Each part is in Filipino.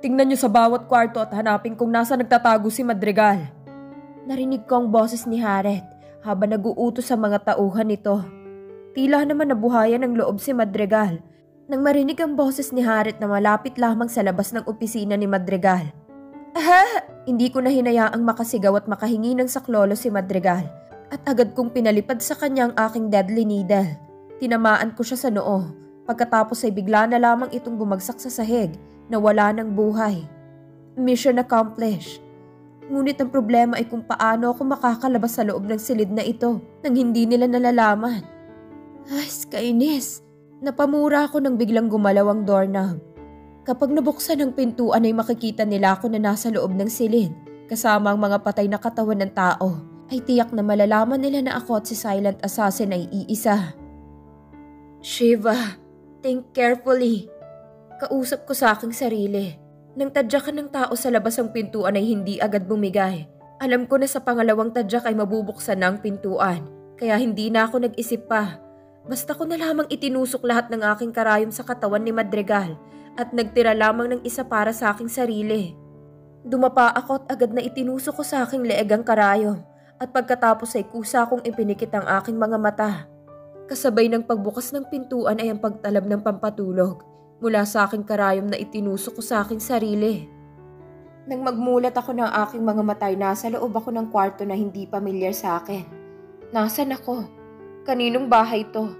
Tingnan niyo sa bawat kwarto at hanapin kung nasa nagtatago si Madrigal. Narinig ko ang boses ni Harriet habang nag-uutos sa mga tauhan nito. Tila naman nabuhayan ng loob si Madrigal nang marinig ang boses ni Harriet na malapit lamang sa labas ng opisina ni Madrigal. Hindi ko na hinayaang makasigaw at makahingi ng saklolo si Madrigal at agad kong pinalipad sa kanya ang aking deadly needle. Tinamaan ko siya sa noo, pagkatapos ay bigla na lamang itong bumagsak sa sahig na wala ng buhay. Mission accomplished. Ngunit ang problema ay kung paano ako makakalabas sa loob ng silid na ito nang hindi nila nalalaman. Ay, kainis. Napamura ako nang biglang gumalaw ang doorknob. Kapag nabuksan ang pintuan ay makikita nila ako na nasa loob ng silid kasama ang mga patay na katawan ng tao. Ay tiyak na malalaman nila na ako at si Silent Assassin ay iisa. Shiva, think carefully. Kausap ko sa aking sarili. Nang tadyakan ng tao sa labas ang pintuan ay hindi agad bumigay. Alam ko na sa pangalawang tadyak ay mabubuksan na ang pintuan, kaya hindi na ako nag-isip pa. Basta ko na lamang itinusok lahat ng aking karayom sa katawan ni Madrigal at nagtira lamang ng isa para sa aking sarili. Dumapa ako at agad na itinusok ko sa aking leeg ang karayom at pagkatapos ay kusa akong ipinikit ang aking mga mata. Kasabay ng pagbukas ng pintuan ay ang pagtalab ng pampatulog mula sa aking karayom na itinusok ko sa aking sarili. Nang magmulat ako ng aking mga mata ay nasa loob ako ng kwarto na hindi pamilyar sa akin. Nasaan ako? Kaninong bahay to?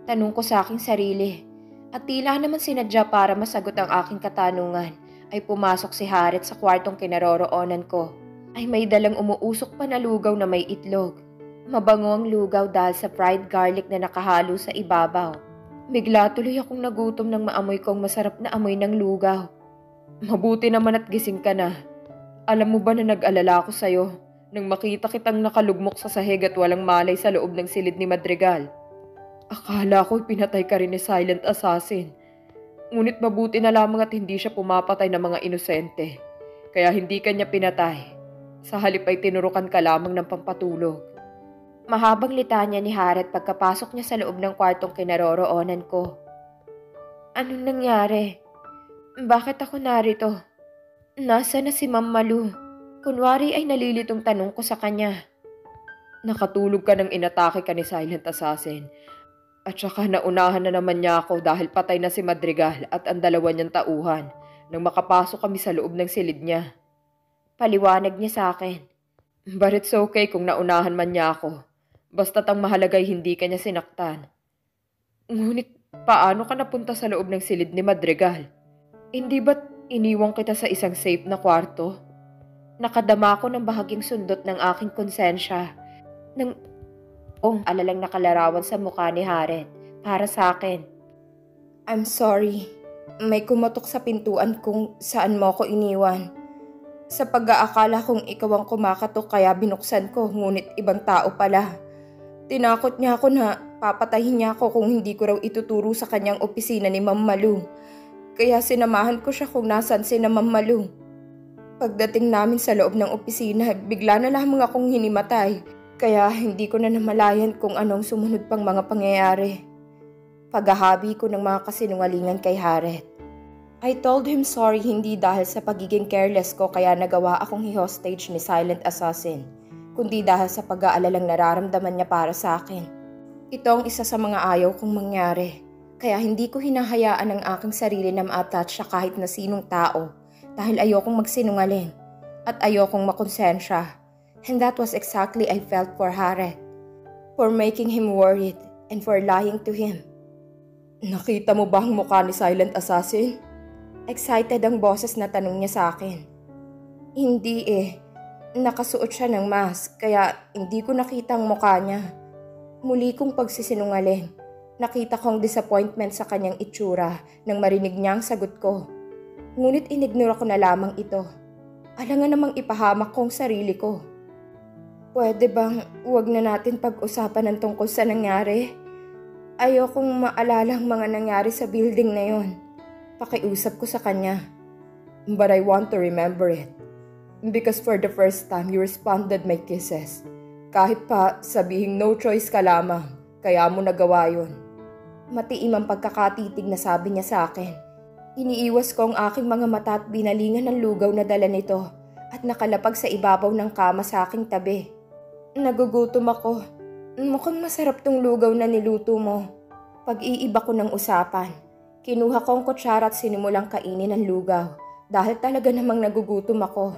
Tanong ko sa aking sarili. At tila naman sinadya para masagot ang aking katanungan ay pumasok si Harriet sa kwartong kinaroroonan ko. Ay may dalang umuusok pa na lugaw na may itlog. Mabango ang lugaw dahil sa fried garlic na nakahalo sa ibabaw. Bigla tuloy akong nagutom nang maamoy kong masarap na amoy ng lugaw. Mabuti naman at gising ka na. Alam mo ba na nag-alala ako sa'yo nang makita kitang nakalugmok sa sahig at walang malay sa loob ng silid ni Madrigal? Akala ko pinatay ka rin ni Silent Assassin. Ngunit mabuti na lamang at hindi siya pumapatay ng mga inosente. Kaya hindi kanya pinatay. Sa halip ay tinurukan ka lamang ng pampatulog. Mahabang litanya ni Harriet pagkapasok niya sa loob ng kwartong kinaroroonan ko. Anong nangyari? Bakit ako narito? Nasaan na si Ma'am Malu? Kunwari ay nalilitong tanong ko sa kanya. Nakatulog ka nang inatake ka ni Silent Assassin. At saka naunahan na naman niya ako dahil patay na si Madrigal at ang dalawa niyang tauhan nang makapasok kami sa loob ng silid niya. Paliwanag niya sa akin. But it's okay kung naunahan man niya ako. Basta't ang mahalaga'y hindi ka niya sinaktan. Ngunit paano ka napunta sa loob ng silid ni Madrigal? Hindi ba't iniwang kita sa isang safe na kwarto? Nakadama ko ng bahaging sundot ng aking konsensya. Alalang nakalarawan sa mukha ni Harriet para sa akin. I'm sorry. May kumatok sa pintuan kung saan mo ako iniwan. Sa pag-aakala kong ikaw ang kumakatok kaya binuksan ko, ngunit ibang tao pala. Tinakot niya ako na papatayin niya ako kung hindi ko raw ituturo sa kanyang opisina ni Ma'am Malu. Kaya sinamahan ko siya kung nasan si Ma'am Malu. Pagdating namin sa loob ng opisina, bigla na lamang akong hinimatay. Kaya hindi ko na namalayan kung anong sumunod pang mga pangyayari. Paghahabi ko ng mga kasinungalingan kay Harriet. I told him sorry hindi dahil sa pagiging careless ko kaya nagawa akong hostage ni Silent Assassin, kundi dahil sa pag-aalalang nararamdaman niya para sa akin. Ito ang isa sa mga ayaw kong mangyari, kaya hindi ko hinahayaan ang aking sarili na ma-attach sa kahit na sinong tao dahil ayokong magsinungaling at ayokong makonsensya. And that was exactly I felt for Harriet, for making him worried and for lying to him. Nakita mo ba ang mukha ni Silent Assassin? Excited ang boses na tanong niya sa akin. Hindi Nakasuot siya ng mask kaya hindi ko nakita ang mukha niya. Muli kong pagsisinungaling. Nakita ko ang disappointment sa kanyang itsura nang marinig niya ang sagot ko. Ngunit inignore ko na lamang ito. Alangan namang ipahamak ko ang sarili ko. Pwede bang huwag na natin pag-usapan ng tungkol sa nangyari? Ayokong maalala ang mga nangyari sa building na yon. Pakiusap ko sa kanya. But I want to remember it. Because for the first time, you responded my kisses. Kahit pa sabihing no choice ka lamang, kaya mo nagawa yun. Matiim ang pagkakatitig na sabi niya sa akin. Iniiwas ko ang aking mga mata at binalingan ng lugaw na dala nito at nakalapag sa ibabaw ng kama sa aking tabi. Nagugutom ako. Mukhang masarap tong lugaw na niluto mo. Pag-iiba ko ng usapan, kinuha ko ang kutsara at sinimulang kainin ang lugaw dahil talaga namang nagugutom ako.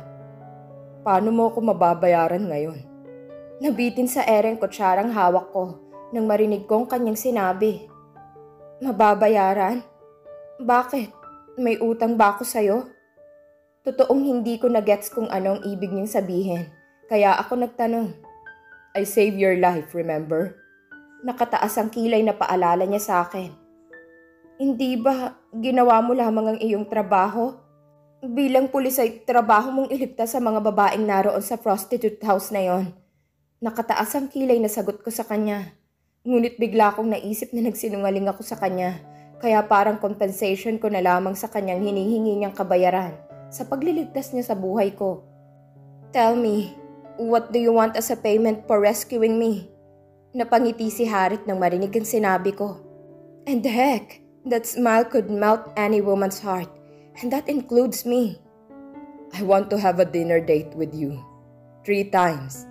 Paano mo ako mababayaran ngayon? Nabitin sa ereng kutsarang hawak ko nang marinig kong kanyang sinabi. Mababayaran? Bakit? May utang ba ako sa'yo? Totoong hindi ko na-gets kung anong ibig niyang sabihin, kaya ako nagtanong. I saved your life, remember? Nakataas ang kilay na paalala niya sa akin. Hindi ba ginawa mo lamang ang iyong trabaho? Bilang pulis ay trabaho mong iligtas sa mga babaeng naroon sa prostitute house na yon. Nakataas ang kilay na sagot ko sa kanya. Ngunit bigla akong naisip na nagsinungaling ako sa kanya, kaya parang compensation ko na lamang sa kanyang hinihingi niyang kabayaran sa pagliligtas niya sa buhay ko. Tell me, what do you want as a payment for rescuing me? Napangiti si Harit nang marinig ang sinabi ko. And heck, that smile could melt any woman's heart, and that includes me. I want to have a dinner date with you. 3 times.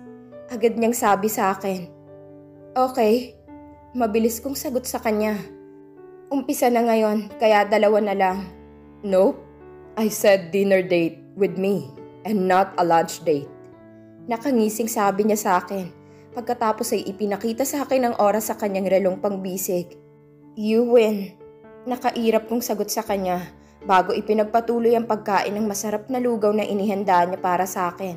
Agad niyang sabi sa akin. Okay, mabilis kong sagot sa kanya. Umpisa na ngayon, kaya 2 na lang. Nope, I said dinner date with me and not a lunch date. Nakangising sabi niya sa akin. Pagkatapos ay ipinakita sa akin ang oras sa kanyang relong pangbisig. You win. Nakairap kong sagot sa kanya bago ipinagpatuloy ang pagkain ng masarap na lugaw na inihanda niya para sa akin.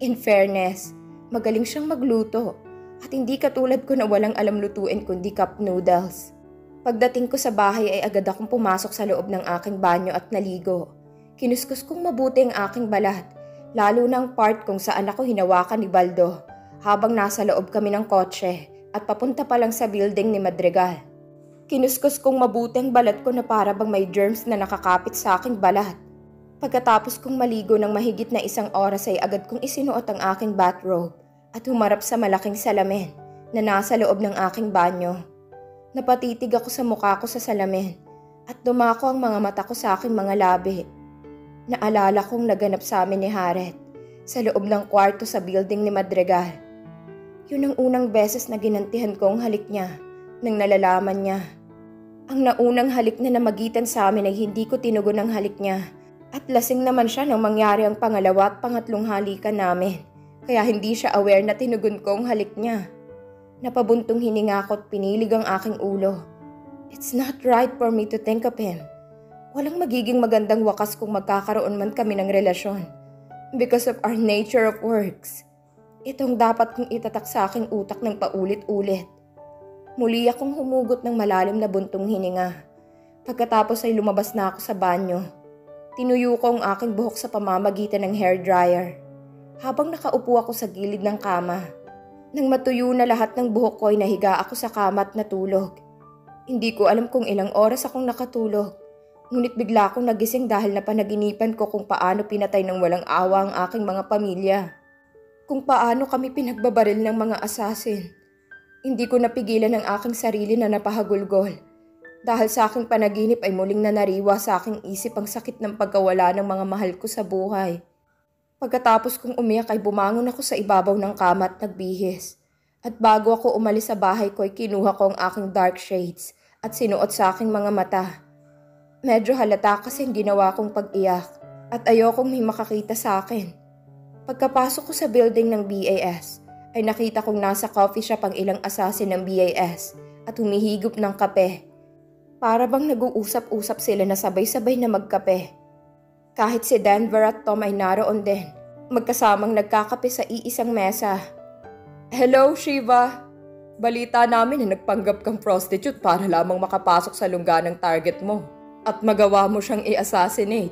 In fairness, magaling siyang magluto at hindi katulad ko na walang alam lutuin kundi cup noodles. Pagdating ko sa bahay ay agad akong pumasok sa loob ng aking banyo at naligo. Kinuskus kong mabuti ang aking balat, lalo na ang part kung saan ako hinawakan ni Baldo habang nasa loob kami ng kotse at papunta pa lang sa building ni Madrigal. Kinuskus kong mabuti ang balat ko na para bang may germs na nakakapit sa aking balat. Pagkatapos kong maligo ng mahigit na 1 oras ay agad kong isinuot ang aking bathrobe at humarap sa malaking salamin na nasa loob ng aking banyo. Napatitig ako sa mukha ko sa salamin at dumako ang mga mata ko sa aking mga labi. Naalala kong naganap sa amin ni Haret sa loob ng kwarto sa building ni Madrigal. Yun ang unang beses na ginantihan ko ang halik niya nang nalalaman niya. Ang naunang halik na namagitan sa amin ay hindi ko tinugon ang halik niya at lasing naman siya nang mangyari ang pangalawa at pangatlong halikan namin kaya hindi siya aware na tinugon ko ang halik niya. Napabuntong hininga ko at pinilig ang aking ulo. It's not right for me to think of him. Walang magiging magandang wakas kung magkakaroon man kami ng relasyon. Because of our nature of works. Itong dapat kong itatak sa aking utak ng paulit-ulit. Muli akong humugot ng malalim na buntong hininga. Pagkatapos ay lumabas na ako sa banyo. Tinuyo ko ang aking buhok sa pamamagitan ng hairdryer. Habang nakaupo ako sa gilid ng kama. Nang matuyo na lahat ng buhok ko ay nahiga ako sa kama at natulog. Hindi ko alam kung ilang oras akong nakatulog. Ngunit bigla akong nagising dahil napanaginipan ko kung paano pinatay ng walang awa ang aking mga pamilya. Kung paano kami pinagbabaril ng mga asasin. Hindi ko napigilan ang aking sarili na napahagulgol. Dahil sa aking panaginip ay muling nanariwa sa aking isip ang sakit ng pagkawala ng mga mahal ko sa buhay. Pagkatapos kong umiyak ay bumangon ako sa ibabaw ng kama at nagbihis. At bago ako umalis sa bahay ko ay kinuha ko ang aking dark shades at sinuot sa aking mga mata. Medyo halata kasing ginawa kong pag-iyak at ayokong may makakita sa akin. Pagkapasok ko sa building ng BAS ay nakita kong nasa coffee shop ang ilang asasin ng BAS at humihigop ng kape. Para bang nag-uusap-usap sila na sabay-sabay na magkape. Kahit si Denver at Tom ay naroon din, magkasamang nagkakape sa iisang mesa. Hello, Shiva! Balita namin na nagpanggap kang prostitute para lamang makapasok sa lungga ng target mo at magawa mo siyang i-assassinate.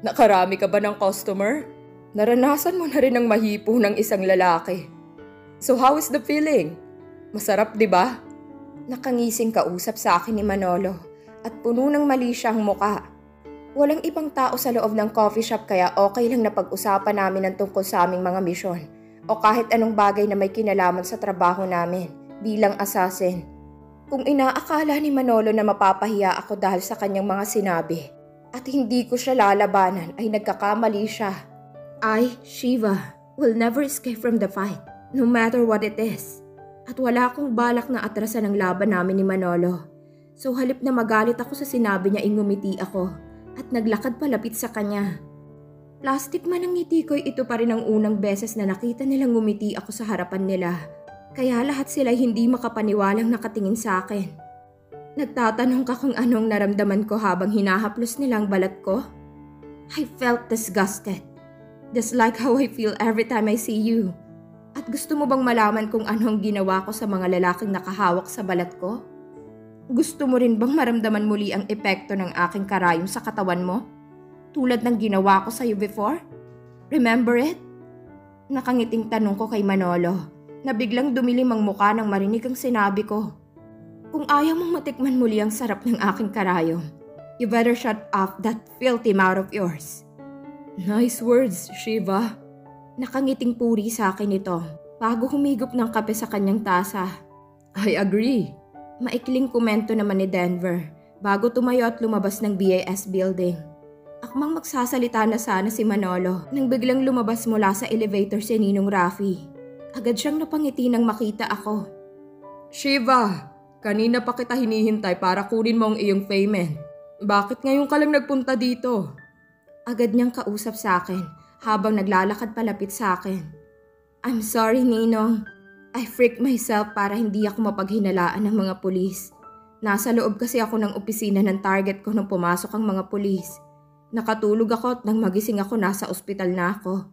Nakarami ka ba ng customer? Naranasan mo na rin ang mahipo ng isang lalaki. So how is the feeling? Masarap, di ba? Nakangising kausap sa akin ni Manolo at puno ng mali siyang muka. Walang ibang tao sa loob ng coffee shop kaya okay lang na pag-usapan namin ang tungkol sa aming mga misyon o kahit anong bagay na may kinalaman sa trabaho namin bilang assassin. Kung inaakala ni Manolo na mapapahiya ako dahil sa kanyang mga sinabi, at hindi ko siya lalabanan ay nagkakamali siya. I, Shiva, will never escape from the fight, no matter what it is. At wala akong balak na atrasan ang laban namin ni Manolo. So halip na magalit ako sa sinabi niya, ngumiti ako at naglakad palapit sa kanya. Plastic man ang ngiti ko'y ito pa rin ang unang beses na nakita nilang ngumiti ako sa harapan nila. Kaya lahat sila hindi makapaniwalang nakatingin sa akin. Nagtatanong ka kung anong naramdaman ko habang hinahaplos nila ang balat ko? I felt disgusted. Just like how I feel every time I see you. At gusto mo bang malaman kung anong ginawa ko sa mga lalaking nakahawak sa balat ko? Gusto mo rin bang maramdaman muli ang epekto ng aking karayom sa katawan mo? Tulad ng ginawa ko sa'yo before? Remember it? Nakangiting tanong ko kay Manolo na biglang dumilim ang mukha nang marinig ang sinabi ko. Kung ayaw mong matikman muli ang sarap ng aking karayom, you better shut off that filthy mouth of yours. Nice words, Shiva. Nakangiting puri sa akin ito bago humigop ng kape sa kanyang tasa. I agree. Maikling komento naman ni Denver bago tumayo at lumabas ng BAS building. Akmang magsasalita na sana si Manolo nang biglang lumabas mula sa elevator si Ninong Rafi. Agad siyang napangiti nang makita ako. Shiva, kanina pa kita hinihintay para kunin mo ang iyong payment. Bakit ngayon ka lang nagpunta dito? Agad niyang kausap sa akin habang naglalakad palapit sa akin. I'm sorry, Ninong. I freaked myself para hindi ako mapaghinalaan ng mga pulis. Nasa loob kasi ako ng opisina ng target ko nung pumasok ang mga pulis. Nakatulog ako at nang magising ako nasa ospital na ako.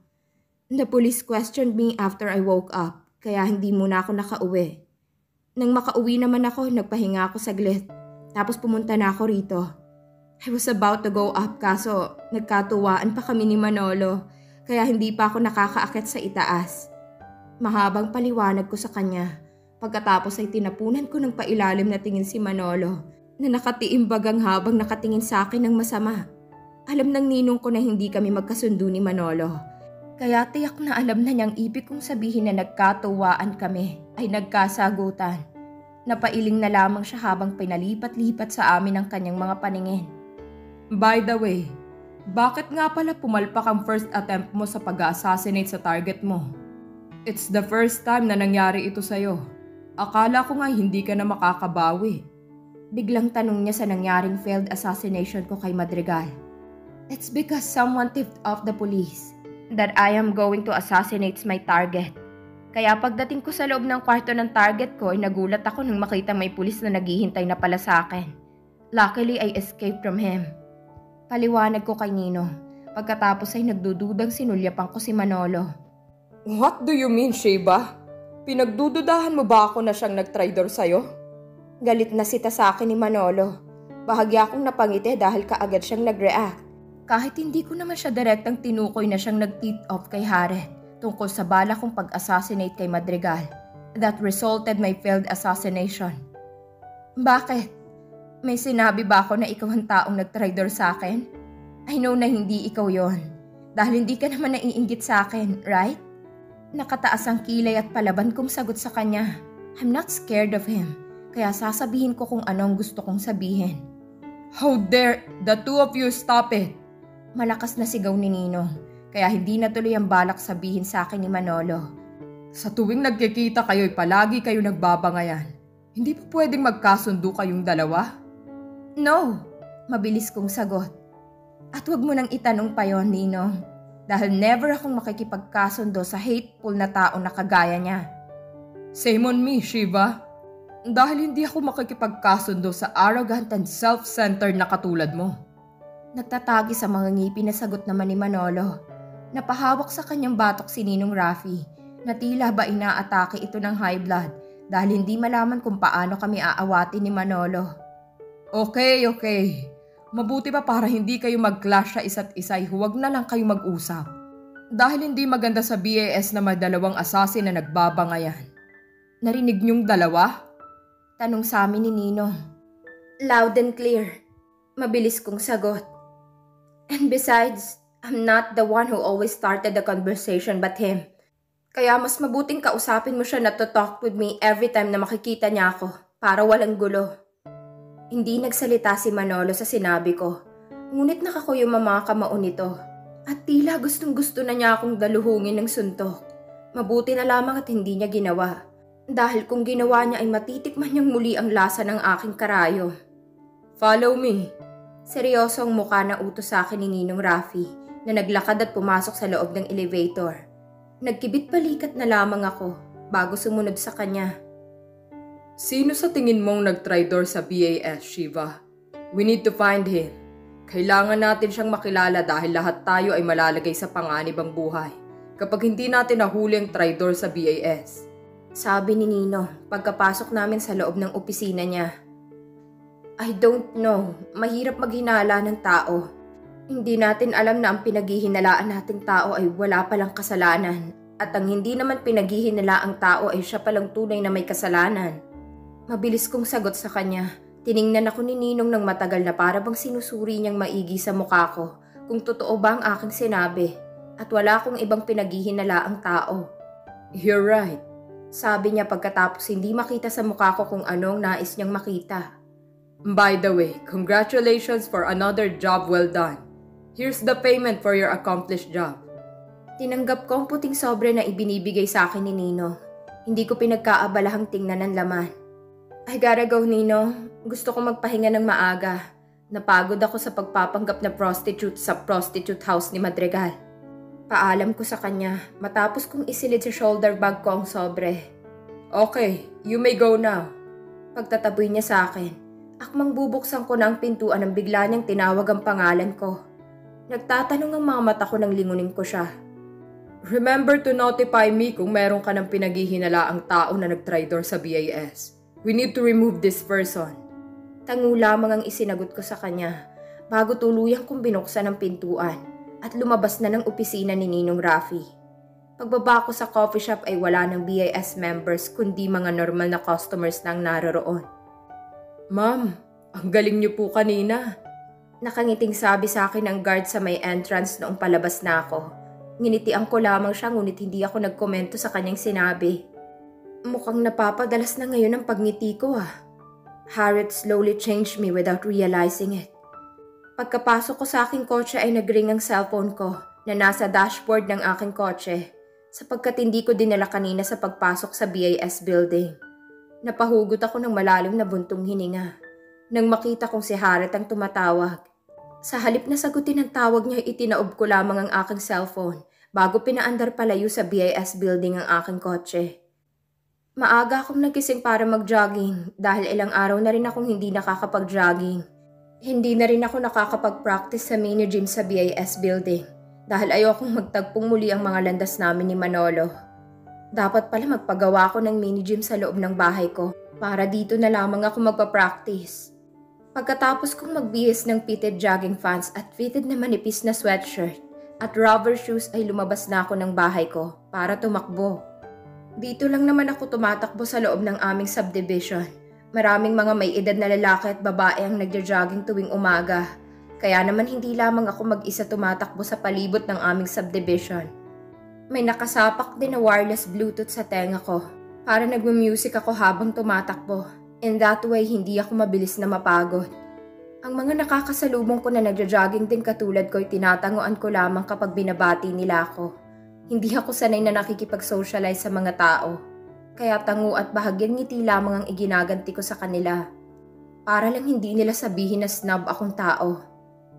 The police questioned me after I woke up, kaya hindi muna ako nakauwi. Nang makauwi naman ako, nagpahinga ako saglit. Tapos pumunta na ako rito. I was about to go up kaso nagkatuwaan pa kami ni Manolo, kaya hindi pa ako nakakaakyat sa itaas. Mahabang paliwanag ko sa kanya. Pagkatapos ay tinapunan ko ng pailalim na tingin si Manolo na nakatiimbagang habang nakatingin sa akin ng masama. Alam ng ninong ko na hindi kami magkasundo ni Manolo. Kaya tiyak na alam na niyang ibig kong sabihin na nagkatuwaan kami ay nagkasagutan. Napailing na lamang siya habang pinalipat-lipat sa amin ang kanyang mga paningin. By the way, bakit nga pala pumalpak ang first attempt mo sa pag-assassinate sa target mo? It's the first time na nangyari ito sa'yo. Akala ko nga hindi ka na makakabawi. Biglang tanong niya sa nangyaring failed assassination ko kay Madrigal. It's because someone tipped off the police that I am going to assassinate my target. Kaya pagdating ko sa loob ng kwarto ng target ko ay nagulat ako nang makita may pulis na naghihintay na pala sa akin. Luckily, I escaped from him. Paliwanag ko kay Nino. Pagkatapos ay nagdududang sinulyapan ko si Manolo. What do you mean, Shiva? Pinagdududahan mo ba ako na siyang nag-traidor sa'yo? Galit na sita sa akin ni Manolo. Bahagya akong napangiti dahil kaagad siyang nag-react. Kahit hindi ko naman siya direktang tinukoy na siyang nag-tip off kay Jared tungkol sa bala kong pag-assassinate kay Madrigal that resulted my failed assassination. Bakit? May sinabi ba ako na ikaw ang taong nag-traidor sa akin? I know na hindi ikaw yon dahil hindi ka naman naiinggit sa akin, right? Nakataas ang kilay at palaban kong sagot sa kanya. I'm not scared of him, kaya sasabihin ko kung ano ang gusto kong sabihin. How dare the two of you stop it? Malakas na sigaw ni Ninong, kaya hindi natuloy ang balak sabihin sa akin ni Manolo. Sa tuwing nagkikita kayo'y palagi kayo nagbabangayan. Hindi pa pwedeng magkasundo kayong dalawa? No, mabilis kong sagot. At huwag mo nang itanong pa yon, Ninong, dahil never akong makikipagkasundo sa hateful na tao na kagaya niya. Same on me, Shiva. Dahil hindi ako makikipagkasundo sa arrogant and self-centered na katulad mo. Nagtatagi sa mga ngipin na sagot naman ni Manolo. Napahawak sa kanyang batok si Ninong Rafi na tila ba inaatake ito ng high blood dahil hindi malaman kung paano kami aawatin ni Manolo. Okay. Mabuti pa para hindi kayo mag-clash sa isa't isa, huwag na lang kayo mag-usap. Dahil hindi maganda sa BAS na may dalawang assassin na nagbabangayan. Narinig niyong dalawa? Tanong sa amin ni Ninong. Loud and clear. Mabilis kong sagot. And besides, I'm not the one who always started the conversation but him. Kaya mas mabuting kausapin mo siya na to talk with me every time na makikita niya ako para walang gulo. Hindi nagsalita si Manolo sa sinabi ko Ngunit nakakuyom ang mga kamao nito at tila gustong-gusto na niya akong daluhungin ng suntok. Mabuti na lamang at hindi niya ginawa. Dahil kung ginawa niya ay matitikman niyang muli ang lasa ng aking karayo. Follow me. Seryoso ang mukha na utos sa akin ni Ninong Rafi na naglakad at pumasok sa loob ng elevator. Nagkibit balikat na lamang ako bago sumunod sa kanya. Sino sa tingin mong nag-traitor sa BAS, Shiva? We need to find him. Kailangan natin siyang makilala dahil lahat tayo ay malalagay sa panganib ang buhay kapag hindi natin nahuli ang traitor sa BAS. Sabi ni Nino pagkapasok namin sa loob ng opisina niya. I don't know, mahirap maghinala ng tao. Hindi natin alam na ang pinaghihinalaan nating tao ay wala palang kasalanan at ang hindi naman pinaghihinalaang tao ay siya palang tunay na may kasalanan. Mabilis kong sagot sa kanya. Tiningnan ako ni Ninong ng matagal na para bang sinusuri niyang maigi sa mukha ko kung totoo ba ang aking sinabi at wala akong ibang pinaghihinalaang tao. You're right. Sabi niya pagkatapos hindi makita sa mukha ko kung anong nais niyang makita. By the way, congratulations for another job well done. Here's the payment for your accomplished job. Tinanggap ko ang puting sobre na ibinibigay sa akin ni Nino. Hindi ko pinagkaabalahang tingnan ang laman. I gotta go, Nino. Gusto ko magpahinga ng maaga. Napagod ako sa pagpapanggap na prostitute sa prostitute house ni Madrigal. Paalam ko sa kanya matapos kong isilid sa shoulder bag ko ang sobre. Okay, you may go now. Pagtataboy niya sa akin, akmang bubuksan ko na ang pintuan nang bigla niyang tinawag ang pangalan ko. Nagtatanong ang mga mata ko nang lingunin ko siya. Remember to notify me kung meron ka ng pinaghihinalaang tao na nag-traitor sa BAS. We need to remove this person. Tango lamang ang isinagot ko sa kanya bago tuluyang kong binuksan ang pintuan at lumabas na ng opisina ni Ninong Rafi. Pagbaba ko sa coffee shop ay wala ng BAS members kundi mga normal na customers na ang naroroon. Ma'am, ang galing niyo po kanina. Nakangiting sabi sa akin ng guard sa may entrance noong palabas na ako. Nginitian ko lamang siya ngunit hindi ako nagkomento sa kanyang sinabi. Mukhang napapadalas na ngayon ang pagngiti ko ah. Harriet slowly changed me without realizing it. Pagkapasok ko sa aking kotse ay nagring ang cellphone ko na nasa dashboard ng aking kotse sapagkat hindi ko dinala kanina sa pagpasok sa BAS building. Napahugot ako ng malalim na buntong hininga nang makita kong si Harriet ang tumatawag. Sa halip na sagutin ang tawag niya, itinaob ko lamang ang aking cellphone bago pinaandar palayo sa BAS building ang aking kotse. Maaga akong nagising para mag-jogging dahil ilang araw na rin akong hindi nakakapag-jogging. Hindi na rin ako nakakapag-practice sa mini gym sa BAS building dahil ayokong magtagpong muli ang mga landas namin ni Manolo. Dapat pala magpagawa ko ng mini gym sa loob ng bahay ko para dito na lamang ako magpa-practice. Pagkatapos kong magbihis ng fitted jogging pants at fitted na manipis na sweatshirt at rubber shoes ay lumabas na ako ng bahay ko para tumakbo. Dito lang naman ako tumatakbo sa loob ng aming subdivision. Maraming mga may edad na lalaki at babae ang nagja-jogging tuwing umaga. Kaya naman hindi lamang ako mag-isa tumatakbo sa palibot ng aming subdivision. May nakasapak din na wireless Bluetooth sa tenga ko para nagmu-music ako habang tumatakbo. In that way, hindi ako mabilis na mapagod. Ang mga nakakasalubong ko na nagja-jogging din katulad ko ay tinatanguan ko lamang kapag binabati nila ako. Hindi ako sanay na nakikipag-socialize sa mga tao, kaya tango at bahagyang ngiti lamang ang iginaganti ko sa kanila. Para lang hindi nila sabihin na snob akong tao.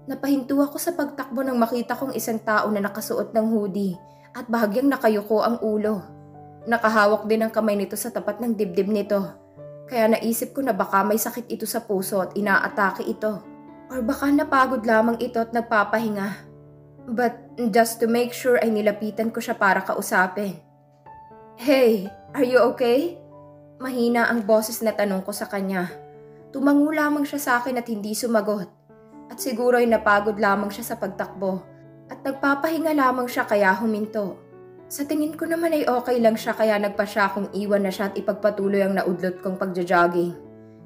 Napahinto ako sa pagtakbo nang makita kong isang tao na nakasuot ng hoodie at bahagyang nakayuko ang ulo. Nakahawak din ang kamay nito sa tapat ng dibdib nito, kaya naisip ko na baka may sakit ito sa puso at inaatake ito. Or baka napagod lamang ito at nagpapahinga. But just to make sure ay nilapitan ko siya para kausapin. Hey, are you okay? Mahina ang boses na tanong ko sa kanya. Tumango lamang siya sa akin at hindi sumagot. At siguro ay napagod lamang siya sa pagtakbo. At nagpapahinga lamang siya kaya huminto. Sa tingin ko naman ay okay lang siya kaya nagpa siya kung iwan na siya at ipagpatuloy ang naudlot kong pagja-jogging.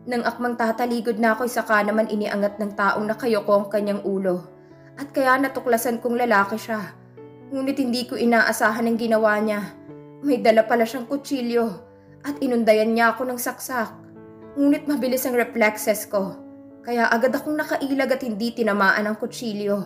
Nang akmang tataligod na ako, saka naman iniangat ng taong nakayoko ang kanyang ulo. At kaya natuklasan kong lalaki siya. Ngunit hindi ko inaasahan ang ginawa niya. May dala pala siyang kutsilyo at inundayan niya ako ng saksak. Ngunit mabilis ang reflexes ko. Kaya agad akong nakailag at hindi tinamaan ang kutsilyo.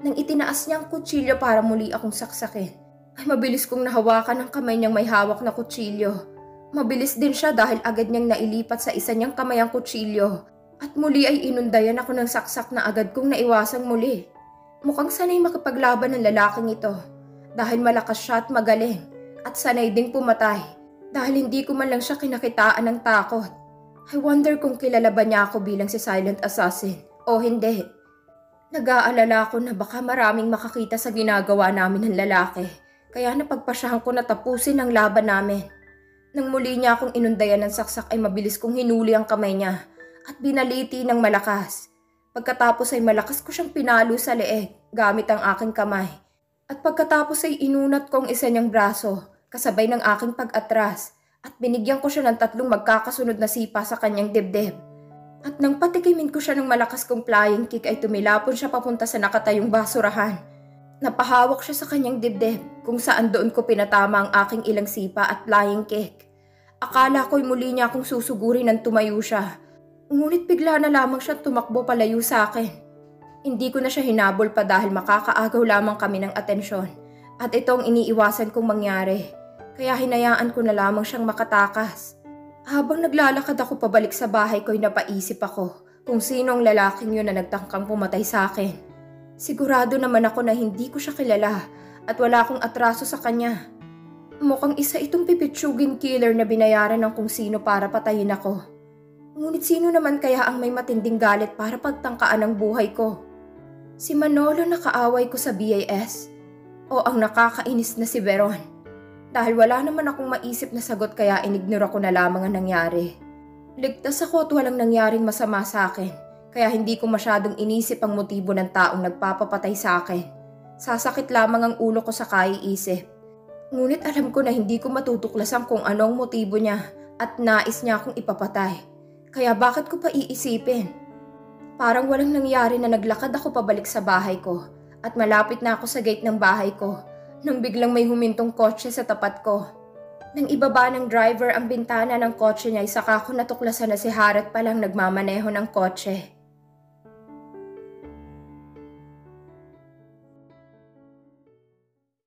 Nang itinaas niya ang kutsilyo para muli akong saksakin, ay mabilis kong nahawakan ang kamay niyang may hawak na kutsilyo. Mabilis din siya dahil agad niyang nailipat sa isa niyang kamay ang kutsilyo at muli ay inundayan ako ng saksak na agad kong naiwasang muli. Mukhang sanay makipaglaban ng lalaking ito dahil malakas siya at magaling at sanay ding pumatay dahil hindi ko man lang siya kinakitaan ng takot. I wonder kung kilala ba niya ako bilang si Silent Assassin o hindi. Nag-aalala ko na baka maraming makakita sa ginagawa namin ng lalaki kaya napagpasyahan ko na tapusin ang laban namin. Nang muli niya akong inundayan ng saksak ay mabilis kong hinuli ang kamay niya at binaliti ng malakas. Pagkatapos ay malakas ko siyang pinalo sa leeg gamit ang aking kamay. At pagkatapos ay inunat ko ang isa niyang braso kasabay ng aking pag-atras at binigyan ko siya ng 3 magkakasunod na sipa sa kanyang dibdib. At nang patikimin ko siya ng malakas kong flying kick ay tumilapon siya papunta sa nakatayong basurahan. Napahawak siya sa kanyang dibdib kung saan doon ko pinatama ang aking ilang sipa at flying kick. Akala ko'y muli niya akong susugurin nang tumayo siya. Ngunit bigla na lamang siya tumakbo palayo sa akin. Hindi ko na siya hinabol pa dahil makakaagaw lamang kami ng atensyon. At ito ang iniiwasan kong mangyari. Kaya hinayaan ko na lamang siyang makatakas. Habang naglalakad ako pabalik sa bahay ko'y napaisip ako kung sino ang lalaking yun na nagtangkang pumatay sa akin. Sigurado naman ako na hindi ko siya kilala at wala akong atraso sa kanya. Mukhang isa itong pipitsuging killer na binayaran ng kung sino para patayin ako. Ngunit sino naman kaya ang may matinding galit para pagtangkaan ang buhay ko? Si Manolo na kaaway ko sa BAS? O ang nakakainis na si Veron? Dahil wala naman akong maisip na sagot kaya inignore ko na lamang ang nangyari. Ligtas ako at walang nangyaring masama sa akin, kaya hindi ko masyadong inisip ang motibo ng taong nagpapapatay sa akin. Sasakit lamang ang ulo ko sa kaiisip. Ngunit alam ko na hindi ko matutuklasan kung anong motibo niya at nais niya akong ipapatay. Kaya bakit ko pa iisipin? Parang walang nangyari na naglakad ako pabalik sa bahay ko at malapit na ako sa gate ng bahay ko nang biglang may humintong kotse sa tapat ko. Nang ibaba ng driver ang bintana ng kotse niya ay saka ko natuklasan na si Haret palang nagmamaneho ng kotse.